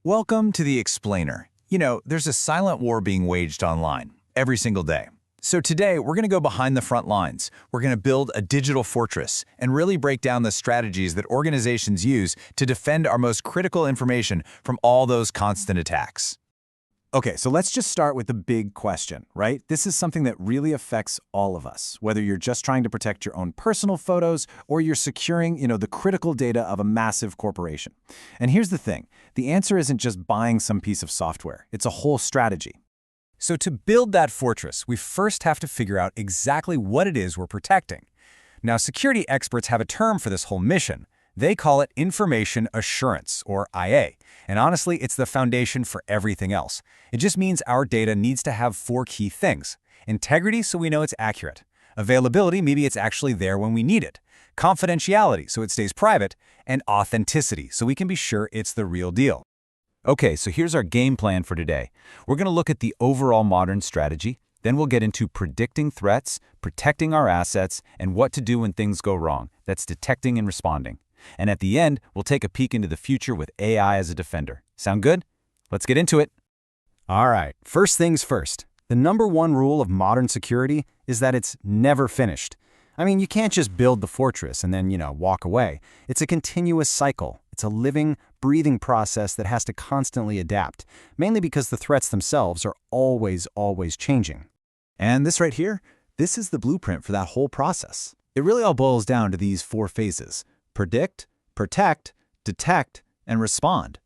Welcome to The Explainer. There's a silent war being waged online every single day. So today, we're going to go behind the front lines. We're going to build a digital fortress and really break down the strategies that organizations use to defend our most critical information from all those constant attacks. Okay, so let's just start with the big question, right? This is something that really affects all of us, whether you're just trying to protect your own personal photos or you're securing, the critical data of a massive corporation. And here's the thing, the answer isn't just buying some piece of software, it's a whole strategy. So to build that fortress, we first have to figure out exactly what it is we're protecting. Now, security experts have a term for this whole mission. They call it information assurance, or IA. And honestly, it's the foundation for everything else. It just means our data needs to have 4 key things. Integrity, so we know it's accurate. Availability, maybe it's actually there when we need it. Confidentiality, so it stays private. And authenticity, so we can be sure it's the real deal. Okay, so here's our game plan for today. We're going to look at the overall modern strategy, then we'll get into predicting threats, protecting our assets, and what to do when things go wrong. That's detecting and responding. And at the end, we'll take a peek into the future with AI as a defender. Sound good? Let's get into it. All right, first things first. The number one rule of modern security is that it's never finished. I mean, you can't just build the fortress and then, walk away. It's a continuous cycle. It's a living, breathing process that has to constantly adapt, mainly because the threats themselves are always changing. And this right here, this is the blueprint for that whole process. It really all boils down to these 4 phases: predict, protect, detect, and respond.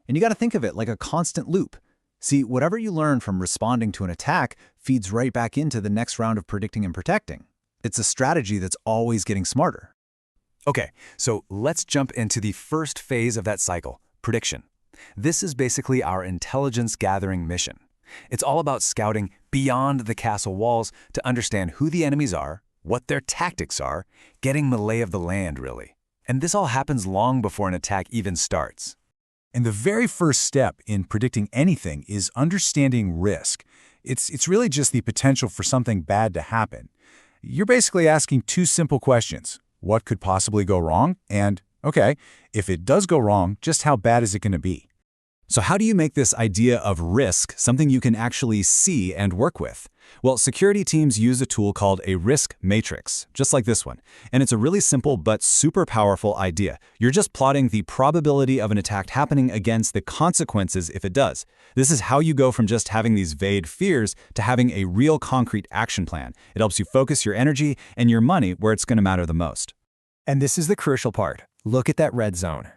And you got to think of it like a constant loop. See, whatever you learn from responding to an attack feeds right back into the next round of predicting and protecting. It's a strategy that's always getting smarter. Okay, so let's jump into the first phase of that cycle, prediction. This is basically our intelligence gathering mission. It's all about scouting beyond the castle walls to understand who the enemies are, what their tactics are, getting the lay of the land, really. And this all happens long before an attack even starts. And the very first step in predicting anything is understanding risk. It's really just the potential for something bad to happen. You're basically asking 2 simple questions. What could possibly go wrong? And, okay, if it does go wrong, just how bad is it going to be? So how do you make this idea of risk something you can actually see and work with? Well, security teams use a tool called a risk matrix, just like this one. And it's a really simple but super powerful idea. You're just plotting the probability of an attack happening against the consequences if it does. This is how you go from just having these vague fears to having a real concrete action plan. It helps you focus your energy and your money where it's going to matter the most. And this is the crucial part. Look at that red zone.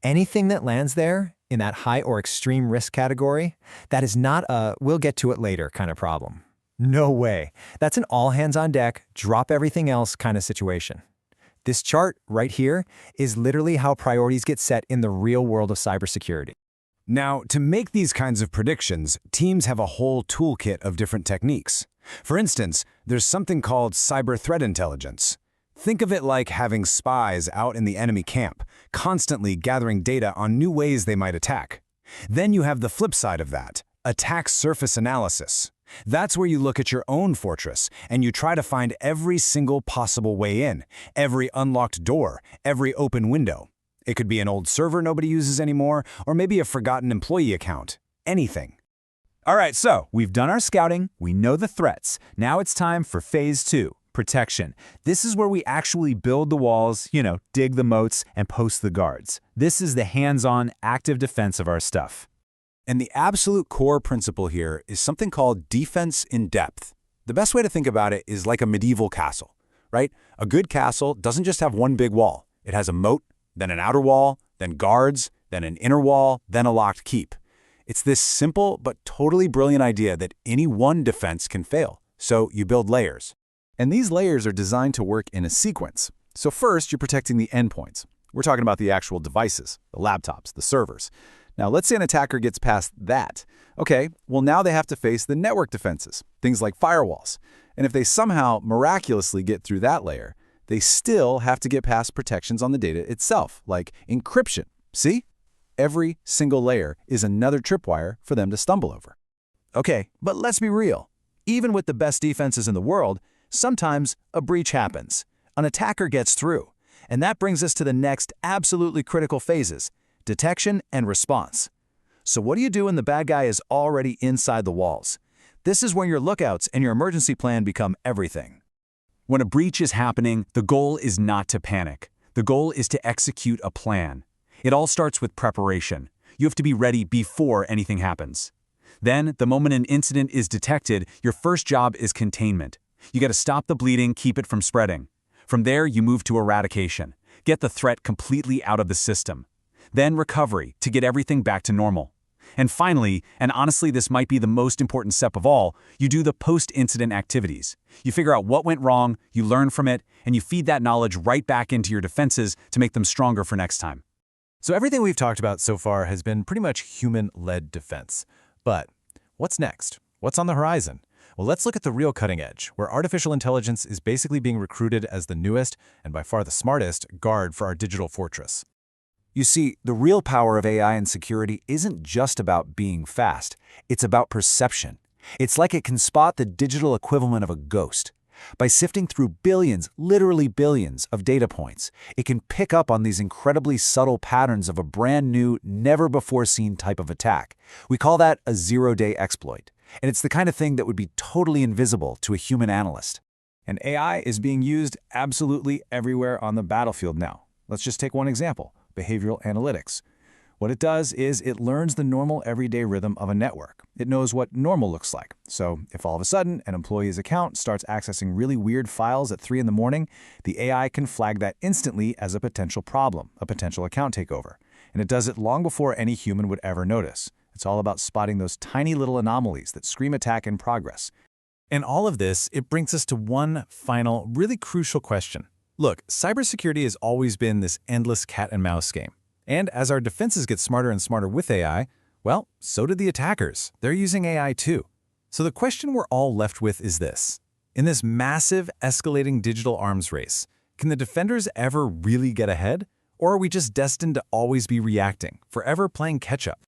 Anything that lands there, in that high or extreme risk category, that is not a we'll get to it later kind of problem. No way. That's an all hands on deck, drop everything else kind of situation. This chart right here is literally how priorities get set in the real world of cybersecurity. Now, to make these kinds of predictions, teams have a whole toolkit of different techniques. For instance, there's something called cyber threat intelligence. Think of it like having spies out in the enemy camp, constantly gathering data on new ways they might attack. Then you have the flip side of that, attack surface analysis. That's where you look at your own fortress and you try to find every single possible way in, every unlocked door, every open window. It could be an old server nobody uses anymore, or maybe a forgotten employee account. Anything. All right, so we've done our scouting, we know the threats. Now it's time for phase 2. Protection. This is where we actually build the walls, dig the moats, and post the guards. This is the hands-on, active defense of our stuff. And the absolute core principle here is something called defense in depth. The best way to think about it is like a medieval castle, right? A good castle doesn't just have one big wall. It has a moat, then an outer wall, then guards, then an inner wall, then a locked keep. It's this simple but totally brilliant idea that any one defense can fail. So you build layers. And these layers are designed to work in a sequence. So first, you're protecting the endpoints. We're talking about the actual devices, the laptops, the servers. Now, let's say an attacker gets past that. Okay, well now they have to face the network defenses, things like firewalls. And if they somehow miraculously get through that layer, they still have to get past protections on the data itself, like encryption. See? Every single layer is another tripwire for them to stumble over. Okay, but let's be real. Even with the best defenses in the world, sometimes a breach happens. An attacker gets through. And that brings us to the next absolutely critical phases, detection and response. So what do you do when the bad guy is already inside the walls? This is when your lookouts and your emergency plan become everything. When a breach is happening, the goal is not to panic. The goal is to execute a plan. It all starts with preparation. You have to be ready before anything happens. Then, the moment an incident is detected, your first job is containment. You got to stop the bleeding, keep it from spreading. From there, you move to eradication. Get the threat completely out of the system. Then recovery, to get everything back to normal. And finally, and honestly this might be the most important step of all, you do the post-incident activities. You figure out what went wrong, you learn from it, and you feed that knowledge right back into your defenses to make them stronger for next time. So everything we've talked about so far has been pretty much human-led defense. But what's next? What's on the horizon? Well, let's look at the real cutting edge, where artificial intelligence is basically being recruited as the newest, and by far the smartest, guard for our digital fortress. You see, the real power of AI and security isn't just about being fast. It's about perception. It's like it can spot the digital equivalent of a ghost. By sifting through billions, literally billions, of data points, it can pick up on these incredibly subtle patterns of a brand new, never-before-seen type of attack. We call that a zero-day exploit. And it's the kind of thing that would be totally invisible to a human analyst. And AI is being used absolutely everywhere on the battlefield now. Let's just take one example, behavioral analytics. What it does is it learns the normal everyday rhythm of a network. It knows what normal looks like. So if all of a sudden an employee's account starts accessing really weird files at 3 in the morning, the AI can flag that instantly as a potential problem, a potential account takeover. And it does it long before any human would ever notice. It's all about spotting those tiny little anomalies that scream attack in progress. And all of this, it brings us to one final, really crucial question. Look, cybersecurity has always been this endless cat and mouse game. And as our defenses get smarter and smarter with AI, well, so did the attackers. They're using AI too. So the question we're all left with is this. In this massive, escalating digital arms race, can the defenders ever really get ahead? Or are we just destined to always be reacting, forever playing catch-up?